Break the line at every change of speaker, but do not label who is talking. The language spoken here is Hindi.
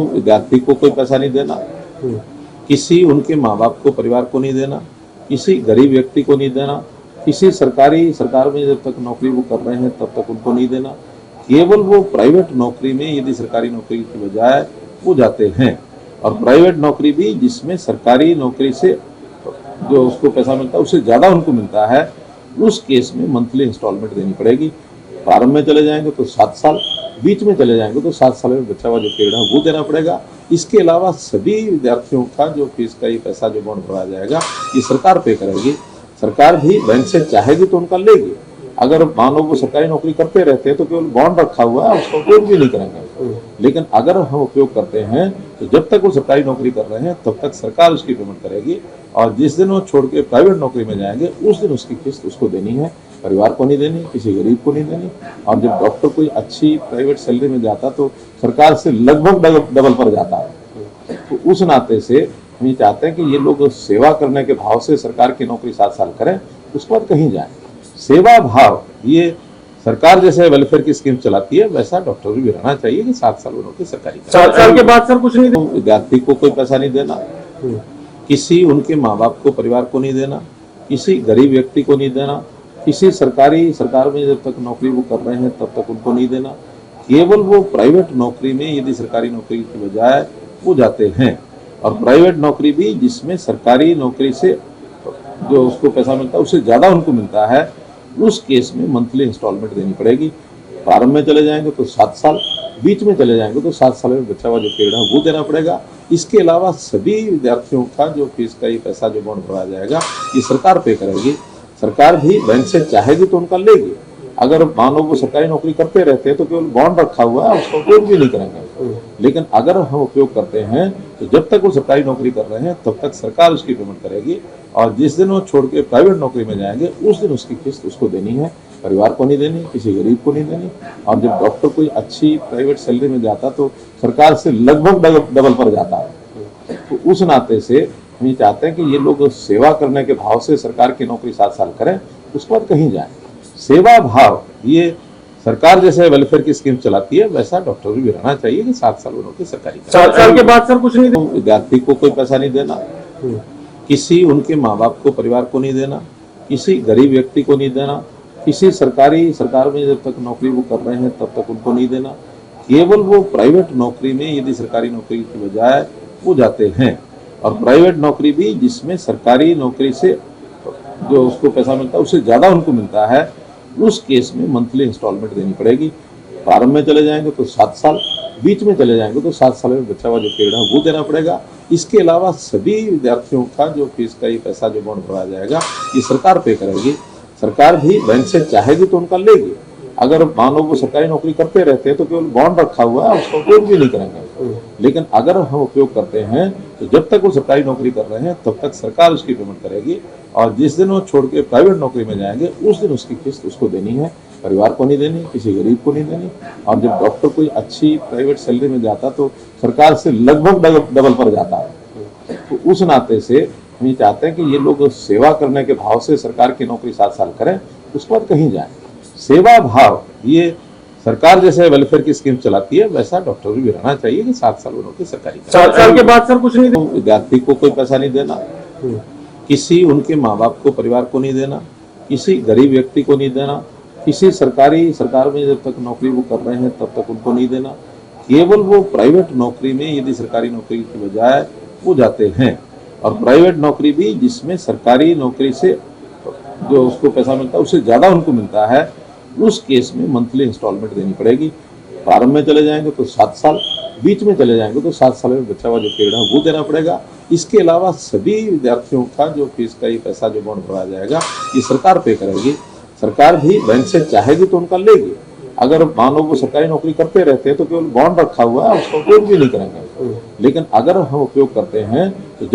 विद्यार्थी को कोई पैसा नहीं देना, किसी उनके माँ बाप को, परिवार को नहीं देना, किसी गरीब व्यक्ति को नहीं देना, किसी सरकार में जब तक नौकरी वो कर रहे हैं तब तक उनको नहीं देना। केवल वो प्राइवेट नौकरी में यदि सरकारी नौकरी की बजाय वो जाते हैं, और प्राइवेट नौकरी भी जिसमें सरकारी नौकरी से जो उसको पैसा मिलता है उससे ज़्यादा उनको मिलता है, उस केस में मंथली इंस्टॉलमेंट देनी पड़ेगी। प्रारंभ में चले जाएंगे तो 7 साल, बीच में चले जाएंगे तो 7 साल में बचा हुआ जो पीरियड है वो देना पड़ेगा। इसके अलावा सभी विद्यार्थियों का जो फीस का ये पैसा जो बॉन्ड भरवाया जाएगा ये सरकार पे करेगी। सरकार भी बैंक से चाहेगी तो उनका लेगी। अगर मान लो वो सरकारी नौकरी करते रहते हैं तो केवल बॉन्ड रखा हुआ है, उसका उपयोग भी नहीं करेंगे। लेकिन अगर हम उपयोग करते हैं तो जब तक वो सरकारी नौकरी कर रहे हैं तब तक सरकार उसकी पेमेंट करेगी, और जिस दिन वो छोड़ के प्राइवेट नौकरी में जाएंगे उस दिन उसकी किस्त उसको देनी है, परिवार को नहीं देनी, किसी गरीब को नहीं देनी। और जब डॉक्टर कोई अच्छी प्राइवेट सैलरी में जाता तो सरकार से लगभग डबल पर जाता है। तो उस नाते से हम ये चाहते हैं कि ये लोग सेवा करने के भाव से सरकार की नौकरी 7 साल करें, उसके बाद कहीं जाएं। सेवा भाव ये सरकार जैसे वेलफेयर की स्कीम चलाती है वैसा डॉक्टर भी रहना चाहिए कि 7 साल उनकी सरकारी
7 साल के बाद सर कुछ नहीं
विद्यार्थी को कोई पैसा नहीं देना, किसी उनके माँ बाप को, परिवार को नहीं देना, किसी गरीब व्यक्ति को नहीं देना, किसी सरकार में जब तक नौकरी वो कर रहे हैं तब तक उनको नहीं देना। केवल वो प्राइवेट नौकरी में यदि सरकारी नौकरी की बजाय वो जाते हैं, और प्राइवेट नौकरी भी जिसमें सरकारी नौकरी से जो उसको पैसा मिलता है उससे ज़्यादा उनको मिलता है, उस केस में मंथली इंस्टॉलमेंट देनी पड़ेगी। प्रारंभ में चले जाएंगे तो 7 साल, बीच में चले जाएंगे तो 7 साल में बचा हुआ जो पीरियड है वो देना पड़ेगा। इसके अलावा सभी विद्यार्थियों का जो फीस का ये पैसा जो बॉन्ड भरवाया जाएगा ये सरकार पे करेगी। सरकार भी बैंक से चाहेगी तो उनका लेगी। अगर मान लो वो सरकारी नौकरी करते रहते हैं तो केवल बॉन्ड रखा हुआ है, उसका उपयोग भी नहीं करेंगे। लेकिन अगर हम उपयोग करते हैं तो जब तक वो सरकारी नौकरी कर रहे हैं तब तक सरकार उसकी पेमेंट करेगी, और जिस दिन वो छोड़ के प्राइवेट नौकरी में जाएंगे उस दिन उसकी किस्त उसको देनी है, परिवार को नहीं देनी, किसी गरीब को नहीं देनी। और जब डॉक्टर कोई अच्छी प्राइवेट सैलरी में जाता तो सरकार से लगभग डबल पर जाता है। तो उस नाते से हम ये चाहते हैं कि ये लोग सेवा करने के भाव से सरकार की नौकरी 7 साल करें, उसके बाद कहीं जाएं। सेवा भाव ये सरकार जैसे वेलफेयर की स्कीम चलाती है वैसा डॉक्टर भी रहना चाहिए कि 7 साल उनकी सरकारी
7 साल के बाद सर कुछ नहीं
विद्यार्थी को कोई पैसा नहीं देना, किसी उनके माँ बाप को, परिवार को नहीं देना, किसी गरीब व्यक्ति को नहीं देना, किसी सरकार में जब तक नौकरी वो कर रहे हैं तब तक उनको नहीं देना। केवल वो प्राइवेट नौकरी में यदि सरकारी नौकरी की बजाय वो जाते हैं, और प्राइवेट नौकरी भी जिसमें सरकारी नौकरी से जो उसको पैसा मिलता है उससे ज़्यादा उनको मिलता है, उस केस में मंथली इंस्टॉलमेंट देनी पड़ेगी। प्रारंभ में चले जाएंगे तो 7 साल, बीच में चले जाएंगे तो 7 साल में बचा हुआ जो पीरियड है वो देना पड़ेगा। इसके अलावा सभी विद्यार्थियों का जो फीस का ये पैसा जो बॉन्ड भरवाया जाएगा ये सरकार पे करेगी। सरकार भी बैंक से चाहेगी तो उनका लेगी। अगर मान लो वो सरकारी नौकरी करते रहते हैं तो केवल बॉन्ड रखा हुआ है, उसका उपयोग भी नहीं करेंगे। लेकिन अगर हम उपयोग करते हैं तो जब तक वो सरकारी नौकरी कर रहे हैं तब तक सरकार उसकी पेमेंट करेगी, और जिस दिन वो छोड़ के प्राइवेट नौकरी में जाएंगे उस दिन उसकी किस्त उसको देनी है, परिवार को नहीं देनी, किसी गरीब को नहीं देनी। और जब डॉक्टर कोई अच्छी प्राइवेट सैलरी में जाता तो सरकार से लगभग डबल पर जाता है। तो उस नाते से हम ये चाहते हैं कि ये लोग सेवा करने के भाव से सरकार की नौकरी 7 साल करें, उसके बाद कहीं जाएं। सेवा भाव ये सरकार जैसे वेलफेयर की स्कीम चलाती है वैसा डॉक्टर भी रहना चाहिए कि 7 साल उनकी सरकारी
7 साल के बाद सर कुछ नहीं
विद्यार्थी को कोई पैसा नहीं देना, किसी उनके माँ बाप को, परिवार को नहीं देना, किसी गरीब व्यक्ति को नहीं देना, किसी सरकार में जब तक नौकरी वो कर रहे हैं तब तक उनको नहीं देना। केवल वो प्राइवेट नौकरी में यदि सरकारी नौकरी की बजाय वो जाते हैं, और प्राइवेट नौकरी भी जिसमें सरकारी नौकरी से जो उसको पैसा मिलता है उससे ज़्यादा उनको मिलता है, उस केस में मंथली इंस्टॉलमेंट देनी पड़ेगी। प्रारंभ में चले जाएंगे तो 7 साल, बीच में चले जाएंगे तो 7 साल में बचा हुआ जो पीरियड है वो देना पड़ेगा। इसके अलावा सभी विद्यार्थियों का जो फीस का ये पैसा जो बॉन्ड भरवाया जाएगा ये सरकार पे करेगी। सरकार भी बैंक से चाहेगी तो उनका लेगी। अगर मान लो वो सरकारी नौकरी करते रहते हैं तो केवल बॉन्ड रखा हुआ है, उसका उपयोग भी नहीं करेंगे। लेकिन अगर हम उपयोग करते हैं तो